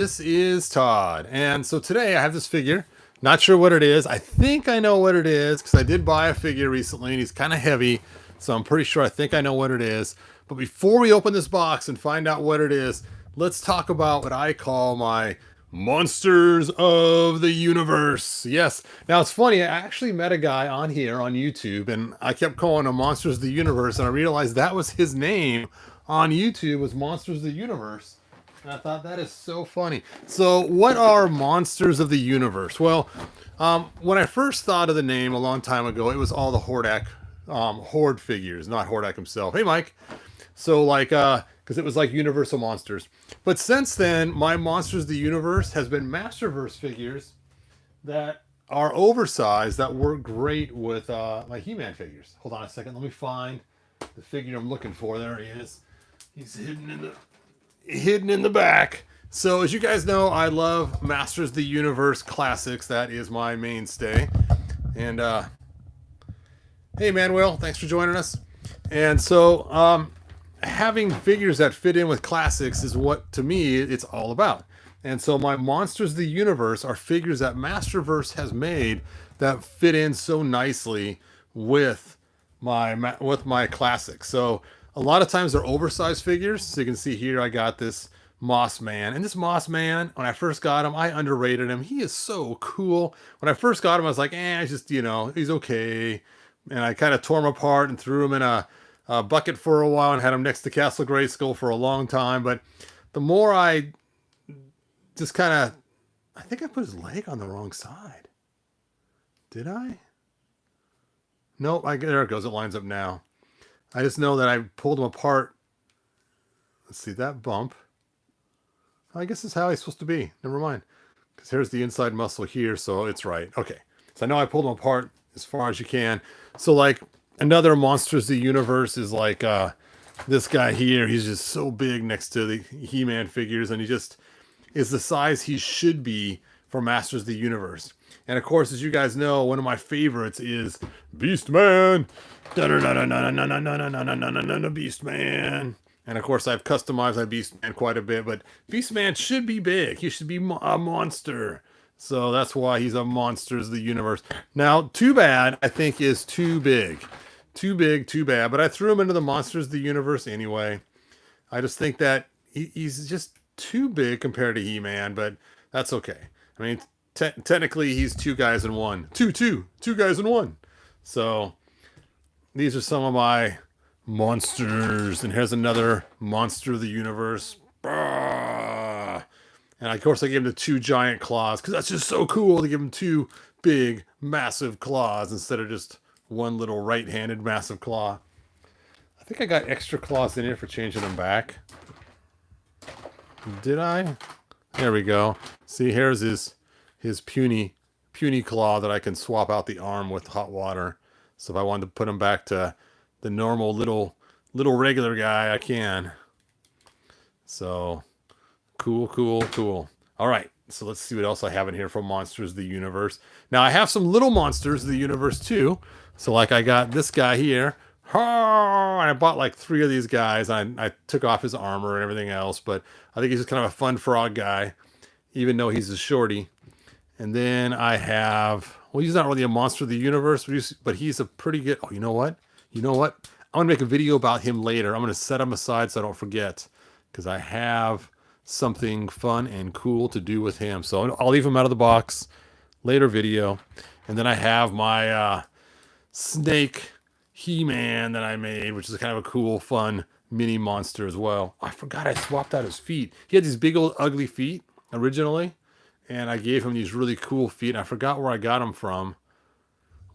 This is Todd, and so today I have this figure. Not sure what it is. I think I know what it is because I did buy a figure recently, and he's kind of heavy, so I'm pretty sure I think I know what it is. But before we open this box and find out what it is, let's talk about what I call my monsters of the universe. Yes. Now it's funny. I actually met a guy on here on YouTube, and I kept calling him Monsters of the Universe, and I realized that was his name on YouTube, was Monsters of the Universe. And I thought that is so funny. So, what are monsters of the universe? Well, when I first thought of the name a long time ago, it was all the Hordak Horde figures, not Hordak himself. Hey, Mike. So, because it was like Universal Monsters. But since then, my Monsters of the Universe has been Masterverse figures that are oversized that work great with my He-Man figures. Hold on a second. Let me find the figure I'm looking for. There he is. He's hidden in the back. So as you guys know, I love Masters of the Universe classics. That is my mainstay. And hey Manuel, thanks for joining us. And so having figures that fit in with classics is what, to me, it's all about. And so my Monsters of the Universe are figures that Masterverse has made that fit in so nicely with my classics. So a lot of times they're oversized figures. So you can see here I got this Moss Man. And this Moss Man, when I first got him, I underrated him. He is so cool. When I first got him, I was like, he's okay. And I kind of tore him apart and threw him in a bucket for a while and had him next to Castle Grayskull for a long time. But the more I just I think I put his leg on the wrong side. Did I? Nope, there it goes. It lines up now. I just know that I pulled him apart. Let's see, that bump. I guess this is how he's supposed to be. Never mind. Because here's the inside muscle here, so it's right. Okay. So I know I pulled him apart as far as you can. So like another Monsters of the Universe is like this guy here. He's just so big next to the He-Man figures, and he just is the size he should be for Masters of the Universe. And of course, as you guys know, one of my favorites is Beastman. Beastman. And of course, I've customized my Beastman quite a bit, but Beastman should be big. He should be a monster. So that's why he's a Monsters of the Universe. Now, Too Bad, I think, is too big. Too big, too bad. But I threw him into the Monsters of the Universe anyway. I just think that he's just too big compared to He-Man, but that's okay. I mean, technically, he's two guys in one. Two guys in one. So these are some of my monsters. And here's another Monster of the Universe. And of course, I gave him the two giant claws because that's just so cool to give him two big, massive claws instead of just one little right-handed massive claw. I think I got extra claws in here for changing them back. Did I? There we go. See, here's his puny claw that I can swap out the arm with hot water. So if I wanted to put him back to the normal little regular guy, I can. So cool. All right, so let's see what else I have in here from Monsters of the Universe. Now I have some little Monsters of the Universe too. So like I got this guy here. And I bought like 3 of these guys. I took off his armor and everything else, but I think he's just kind of a fun frog guy, even though he's a shorty. And then I have, well, he's not really a Monster of the Universe, but he's a pretty good, oh, you know what? I'm going to make a video about him later. I'm going to set him aside so I don't forget, because I have something fun and cool to do with him. So I'll leave him out of the box, later video. And then I have my snake He-Man that I made, which is kind of a cool, fun mini monster as well. I forgot I swapped out his feet. He had these big old ugly feet originally, and I gave him these really cool feet. And I forgot where I got them from.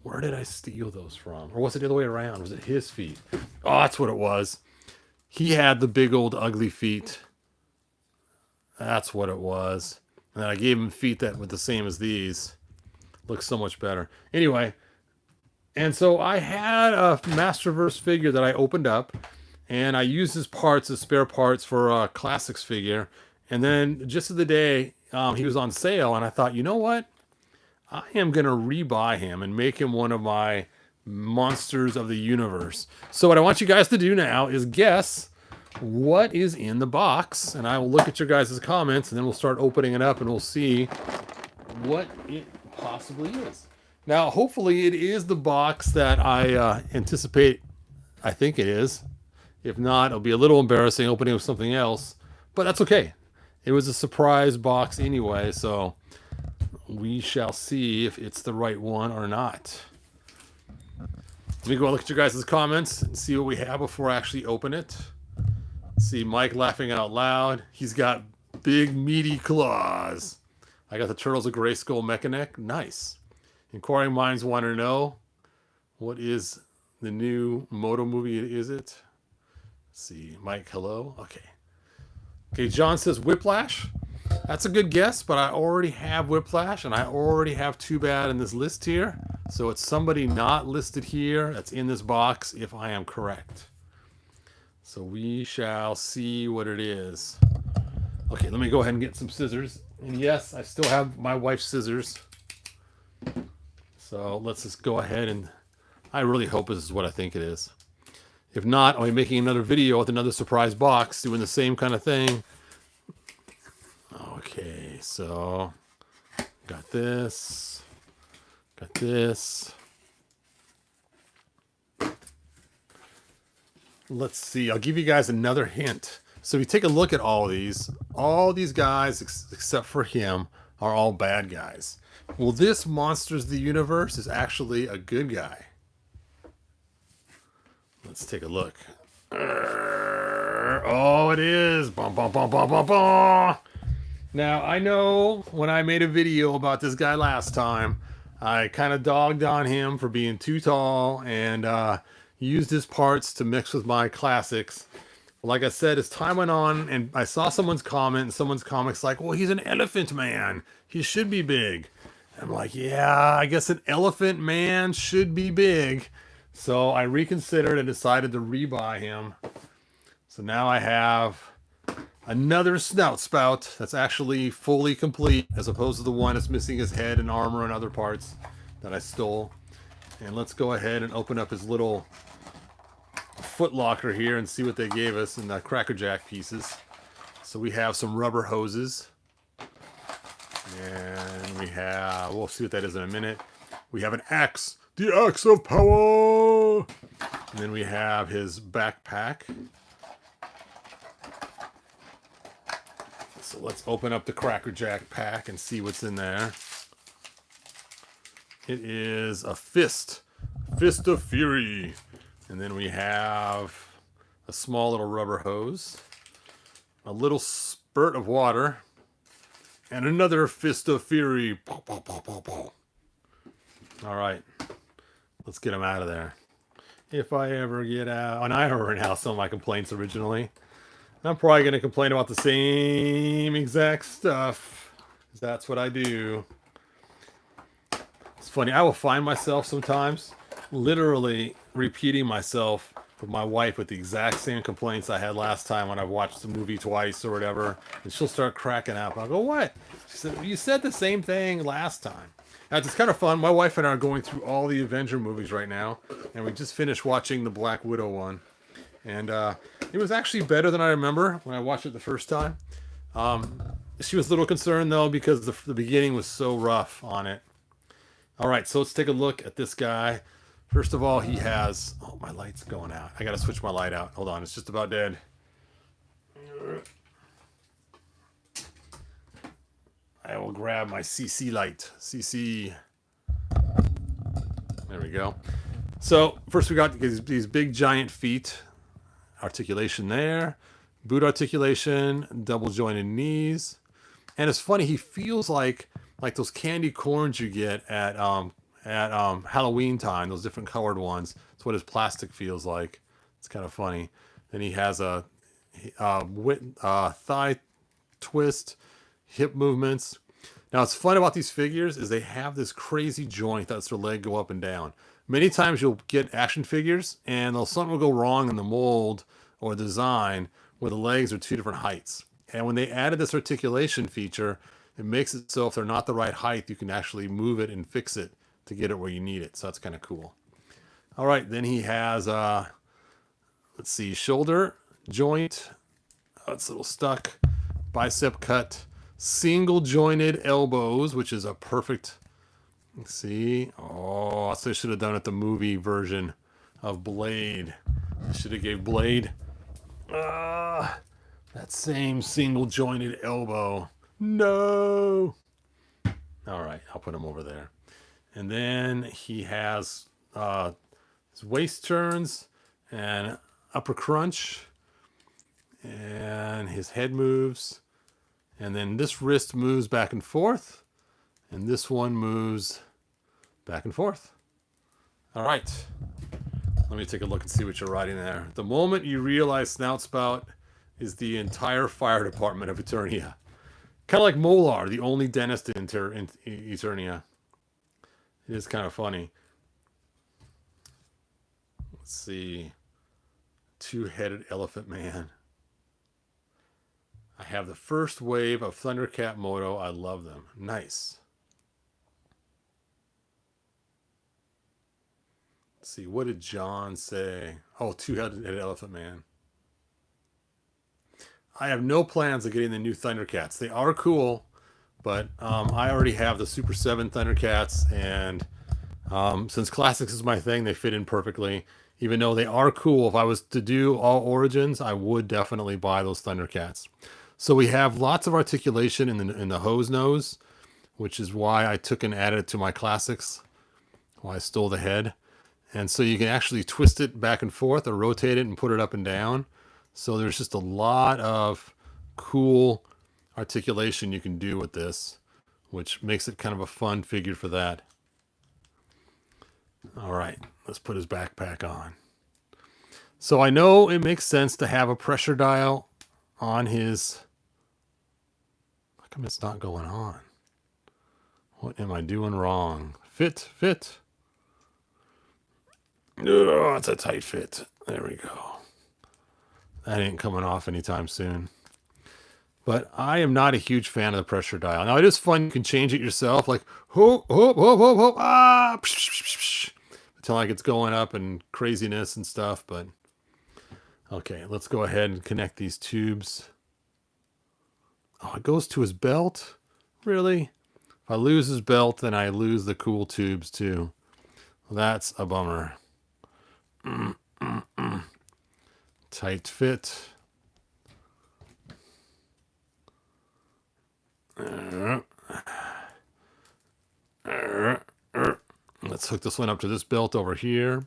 Where did I steal those from? Or was it the other way around? Was it his feet? Oh, that's what it was. He had the big old ugly feet. That's what it was. And then I gave him feet that were the same as these. Looks so much better. Anyway, and so I had a Masterverse figure that I opened up, and I used his parts as spare parts for a Classics figure. And then just the day he was on sale, and I thought, you know what? I am going to rebuy him and make him one of my Monsters of the Universe. So what I want you guys to do now is guess what is in the box, and I will look at your guys' comments, and then we'll start opening it up, and we'll see what it possibly is. Now, hopefully, it is the box that I anticipate. I think it is. If not, it'll be a little embarrassing opening with something else, but that's okay. It was a surprise box anyway, so we shall see if it's the right one or not. Let me go look at your guys' comments and see what we have before I actually open it. See Mike laughing out loud. He's got big meaty claws. I got the Turtles of Grayskull Mechanic. Nice. Inquiring minds want to know, what is the new Moto movie? Is it? Let's see, Mike, hello. Okay, John says Whiplash. That's a good guess, but I already have Whiplash, and I already have Too Bad in this list here. So it's somebody not listed here that's in this box, if I am correct. So we shall see what it is. Okay, let me go ahead and get some scissors. And yes, I still have my wife's scissors. So let's just go ahead, and I really hope this is what I think it is. If not, I'll be making another video with another surprise box doing the same kind of thing. Okay, so got this. Got this. Let's see. I'll give you guys another hint. So if you take a look at all these guys, except for him, are all bad guys. Well, this Monsters of the Universe is actually a good guy. Let's take a look. Oh, it is. Bum, bum, bum, bum, bum, bum. Now, I know when I made a video about this guy last time, I kind of dogged on him for being too tall and used his parts to mix with my classics. Like I said, as time went on, and I saw someone's comment, and someone's comic's like, well, he's an elephant man. He should be big. I'm like, yeah, I guess an elephant man should be big. So I reconsidered and decided to rebuy him. So now I have another Snout Spout that's actually fully complete, as opposed to the one that's missing his head and armor and other parts that I stole. And let's go ahead and open up his little foot locker here and see what they gave us in the Cracker Jack pieces. So we have some rubber hoses. And we have, we'll see what that is in a minute. We have an axe, the axe of power. And then we have his backpack. So let's open up the Cracker Jack pack and see what's in there. It is a fist of fury. And then we have a small little rubber hose, a little spurt of water, and another fist of fury. All right, let's get him out of there. If I ever get out, and I already have some of my complaints originally. I'm probably going to complain about the same exact stuff. That's what I do. It's funny, I will find myself sometimes literally repeating myself with my wife with the exact same complaints I had last time when I watched the movie twice or whatever, and she'll start cracking up. I'll go, what? She said, you said the same thing last time. Now, it's kind of fun. My wife and I are going through all the Avenger movies right now, and we just finished watching the Black Widow one. And it was actually better than I remember when I watched it the first time. She was a little concerned, though, because the beginning was so rough on it. All right, so let's take a look at this guy. First of all, he has... Oh, my light's going out. I got to switch my light out. Hold on, it's just about dead. I will grab my CC light. CC. There we go. So, first we got these big giant feet. Articulation there. Boot articulation. Double jointed knees. And it's funny, he feels like those candy corns you get at Halloween time, those different colored ones. That's what his plastic feels like. It's kind of funny. Then he has a thigh twist, hip movements. Now, what's fun about these figures is they have this crazy joint that's their leg go up and down. Many times you'll get action figures and something will go wrong in the mold or design where the legs are two different heights. And when they added this articulation feature, it makes it so if they're not the right height, you can actually move it and fix it to get it where you need it. So that's kind of cool. All right, then he has, let's see, shoulder, joint. Oh, it's a little stuck. Bicep cut. Single jointed elbows, which is a perfect. Let's see. Oh, so I should have done it the movie version of Blade. I should have gave Blade that same single jointed elbow. No. All right, I'll put him over there. And then he has his waist turns and upper crunch. And his head moves. And then this wrist moves back and forth. And this one moves back and forth. All right. Let me take a look and see what you're writing there. The moment you realize Snout Spout is the entire fire department of Eternia. Kind of like Molar, the only dentist in Eternia. It is kind of funny. Let's see. Two-headed elephant man. I have the first wave of Thundercat Moto. I love them. Nice. Let's see. What did John say? Oh, two-headed elephant man. I have no plans of getting the new Thundercats. They are cool, but I already have the Super 7 Thundercats, and since Classics is my thing, they fit in perfectly. Even though they are cool, if I was to do all Origins, I would definitely buy those Thundercats. So we have lots of articulation in the hose nose, which is why I took and added it to my Classics. Why I stole the head. And so you can actually twist it back and forth or rotate it and put it up and down. So there's just a lot of cool articulation you can do with this, which makes it kind of a fun figure for that. All right, let's put his backpack on. So I know it makes sense to have a pressure dial on his... How come it's not going on? What am I doing wrong? Fit. Oh, it's a tight fit. There we go. That ain't coming off anytime soon. But I am not a huge fan of the pressure dial. Now, it is fun. You can change it yourself. Like, hoop, ah, until like it's going up and craziness and stuff. But, okay, let's go ahead and connect these tubes. Oh, it goes to his belt? Really? If I lose his belt, then I lose the cool tubes too. Well, that's a bummer. Tight fit. Let's hook this one up to this belt over here.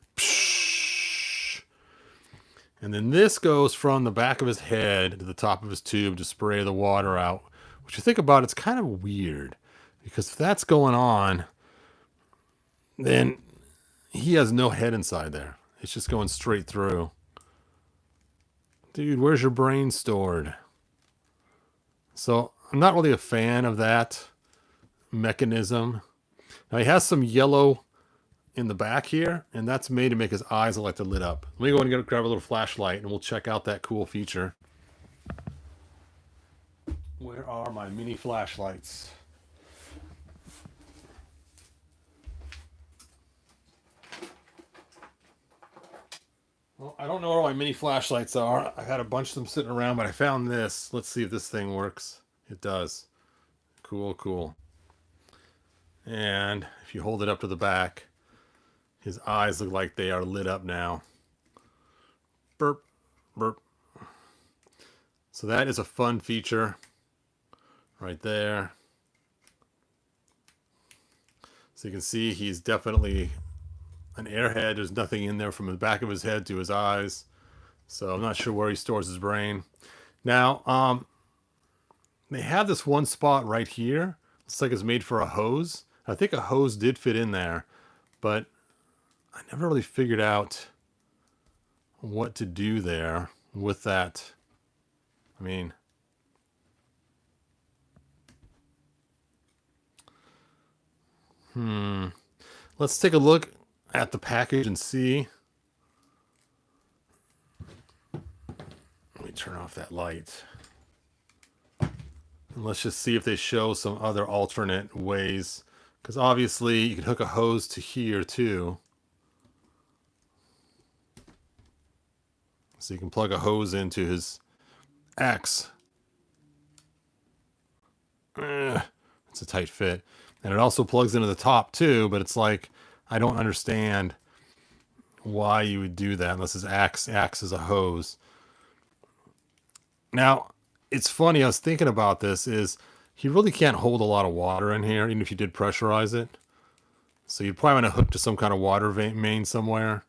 And then this goes from the back of his head to the top of his tube to spray the water out. Which you think about, it's kind of weird. Because if that's going on, then he has no head inside there. It's just going straight through. Dude, where's your brain stored? So I'm not really a fan of that mechanism. Now he has some yellow in the back here, and that's made to make his eyes look like they're lit up. Let me go and grab a little flashlight, and we'll check out that cool feature. Where are my mini flashlights? Well, I don't know where my mini flashlights are. I had a bunch of them sitting around, but I found this. Let's see if this thing works. It does. Cool. And if you hold it up to the back, his eyes look like they are lit up now. Burp. So that is a fun feature right there. So you can see he's definitely an airhead. There's nothing in there from the back of his head to his eyes. So I'm not sure where he stores his brain. Now, they have this one spot right here. Looks like it's made for a hose. I think a hose did fit in there, but I never really figured out what to do there with that. I mean, let's take a look at the package and see. Let me turn off that light. And let's just see if they show some other alternate ways. Because obviously you can hook a hose to here too. So you can plug a hose into his axe. It's a tight fit. And it also plugs into the top too, but it's like, I don't understand why you would do that unless his axe acts as a hose. Now, it's funny, I was thinking about this, is he really can't hold a lot of water in here, even if you did pressurize it. So you'd probably want to hook to some kind of water main somewhere.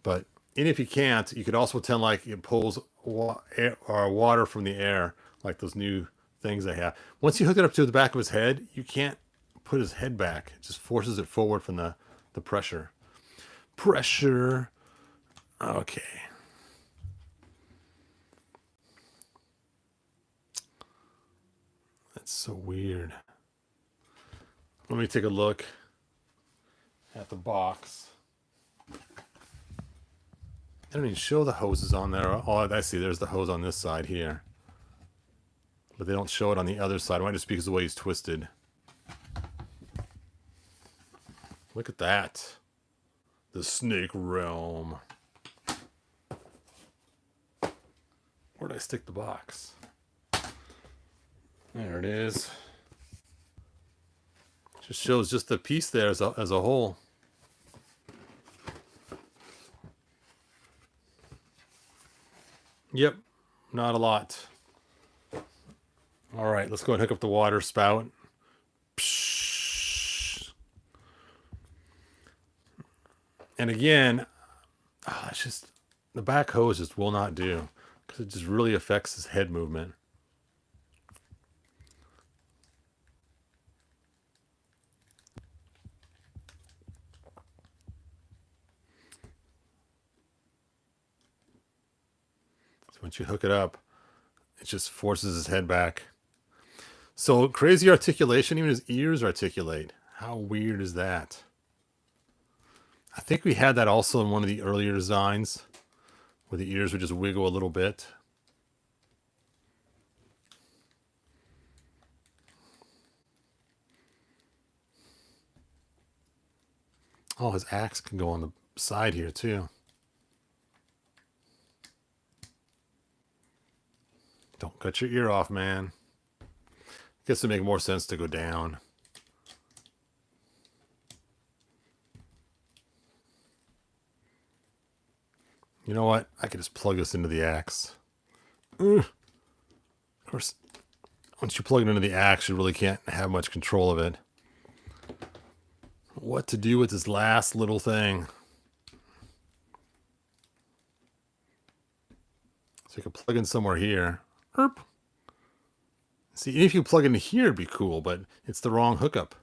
But even if you can't, you could also pretend like it pulls water from the air, like those new things they have. Once you hook it up to the back of his head, you can't put his head back. It just forces it forward from the pressure. Pressure. Okay. That's so weird. Let me take a look at the box. I don't even show the hoses on there. Oh, I see. There's the hose on this side here. But they don't show it on the other side. It might just be because of the way he's twisted. Look at that. The snake realm. Where did I stick the box? There it is. Just shows just the piece there as a whole. Yep, not a lot. All right, let's go and hook up the water spout. Psh. And again, it's just the back hose just will not do because it just really affects his head movement. So once you hook it up, it just forces his head back. So crazy articulation, even his ears articulate. How weird is that? I think we had that also in one of the earlier designs where the ears would just wiggle a little bit. Oh, his axe can go on the side here too. Don't cut your ear off, man. Guess it'd make more sense to go down. You know what? I could just plug this into the axe. Of course, once you plug it into the axe, you really can't have much control of it. What to do with this last little thing? So you can plug in somewhere here. Erp. See, if you plug in here, it'd be cool, but it's the wrong hookup.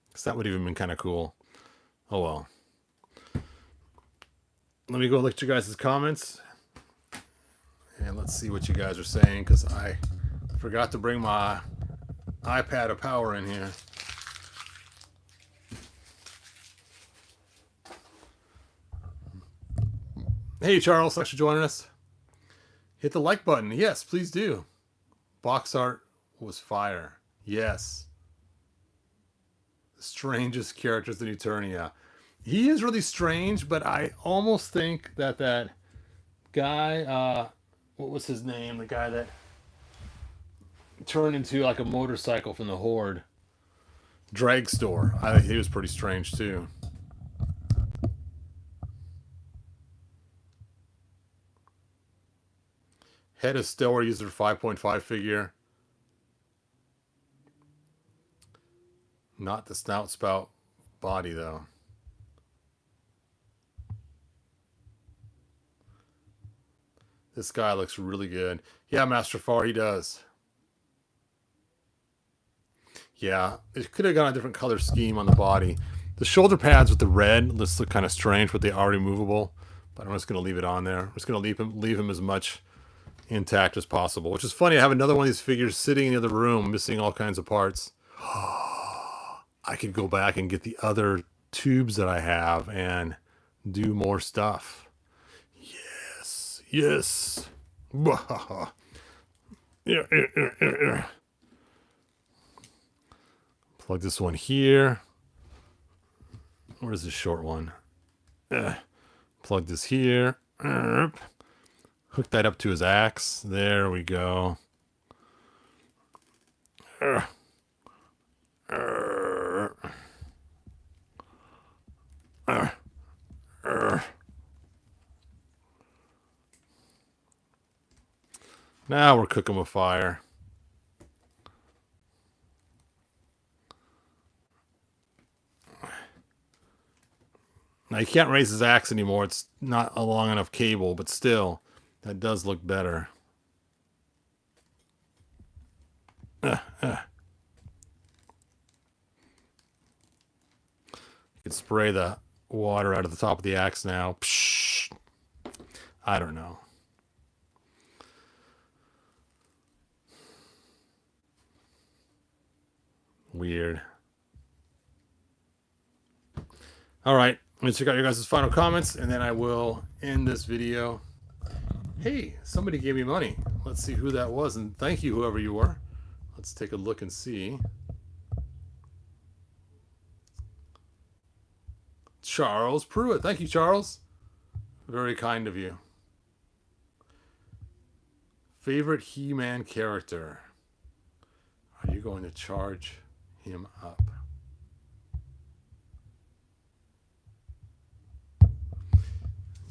Because that would even been kind of cool. Oh well. Let me go look at you guys' comments. And let's see what you guys are saying, because I forgot to bring my iPad of power in here. Hey, Charles, thanks for joining us. Hit the like button. Yes, please do. Box art was fire. Yes. The strangest characters in Eternia. He is really strange, but I almost think that guy, what was his name? The guy that turned into like a motorcycle from the Horde. Dragstore. I think he was pretty strange too. Head of Stellar User 5.5 figure. Not the Snout Spout body, though. This guy looks really good. Yeah, Master Far, he does. Yeah, it could have got a different color scheme on the body. The shoulder pads with the red just look kind of strange, but they are removable. But I'm just going to leave it on there. I'm just going to leave him as much intact as possible, which is funny. I have another one of these figures sitting in the other room missing all kinds of parts. I could go back and get the other tubes that I have and do more stuff. Yes. Yeah. Plug this one here. Where's the short one? Plug this here. Hook that up to his axe. There we go. Now we're cooking with fire. Now you can't raise his axe anymore. It's not a long enough cable, but still, that does look better. You can spray the water out of the top of the axe now. Psh, I don't know. Weird. All right. Let me check out your guys' final comments, and then I will end this video. Hey, somebody gave me money. Let's see who that was, and thank you, whoever you were. Let's take a look and see. Charles Pruitt. Thank you, Charles. Very kind of you. Favorite He-Man character? Are you going to charge him up?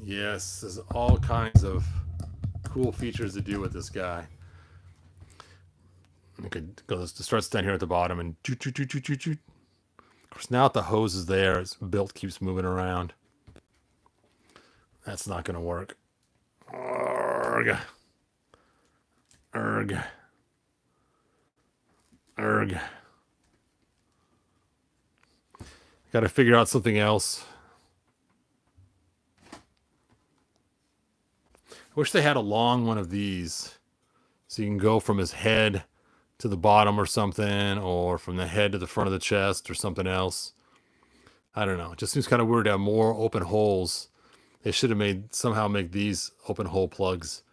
Yes, there's all kinds of cool features to do with this guy. I could go to start stand here at the bottom and Of course, now that the hose is there, his belt keeps moving around. That's not going to work. Urgh. Urgh. Urgh. Got to figure out something else. I wish they had a long one of these, so you can go from his head to the bottom or something, or from the head to the front of the chest or something else. I don't know. It just seems kind of weird to have more open holes. They should have somehow make these open hole plugs.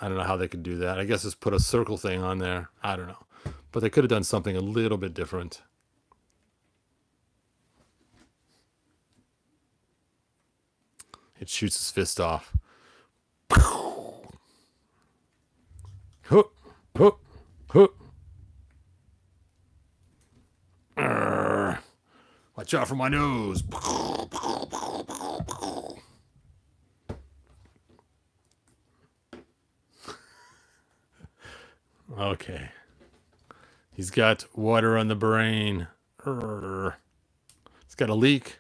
I don't know how they could do that. I guess just put a circle thing on there. I don't know. But they could have done something a little bit different. It shoots his fist off. Hook, hook, hook. Watch out for my nose. Okay. He's got water on the brain. It's got a leak.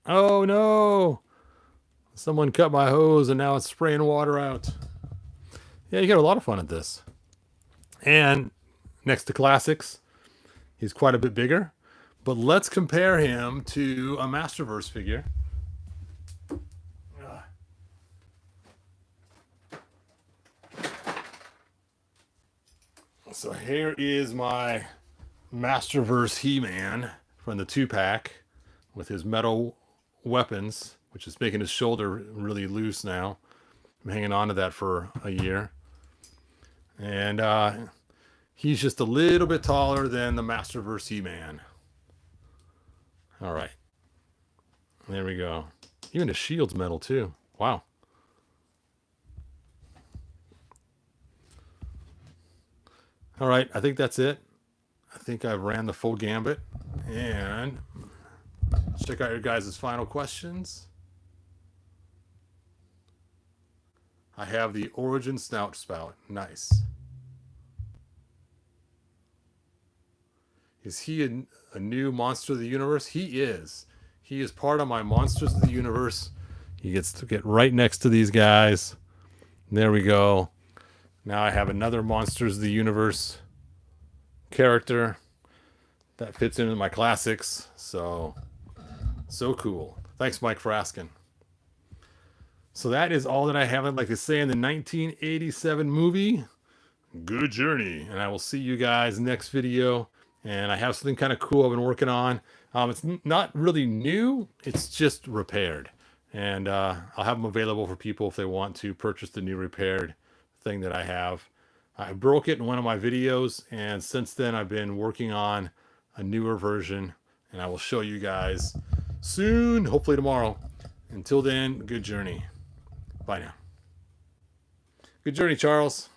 Oh no! Someone cut my hose and now it's spraying water out. Yeah, you get a lot of fun at this. And next to classics, he's quite a bit bigger. But let's compare him to a Masterverse figure. So here is my Masterverse He-Man from the 2-pack with his metal weapons, which is making his shoulder really loose now. I'm hanging on to that for a year. And he's just a little bit taller than the Masterverse He-Man. All right. There we go. Even his shield's metal too. Wow. All right, I think that's it. I think I've ran the full gambit. And let's check out your guys' final questions. I have the Origin Snout Spout. Nice. Is he a new Monster of the Universe? He is. He is part of my Monsters of the Universe. He gets to get right next to these guys. There we go. Now I have another Monsters of the Universe character that fits into my classics. So cool. Thanks, Mike, for asking. So that is all that I have. I'd like to say in the 1987 movie. Good journey. And I will see you guys next video. And I have something kind of cool I've been working on. It's not really new. It's just repaired. And I'll have them available for people if they want to purchase the new repaired thing that I have. I broke it in one of my videos, and since then I've been working on a newer version, and I will show you guys soon, hopefully tomorrow. Until then, good journey. Bye now. Good journey, Charles.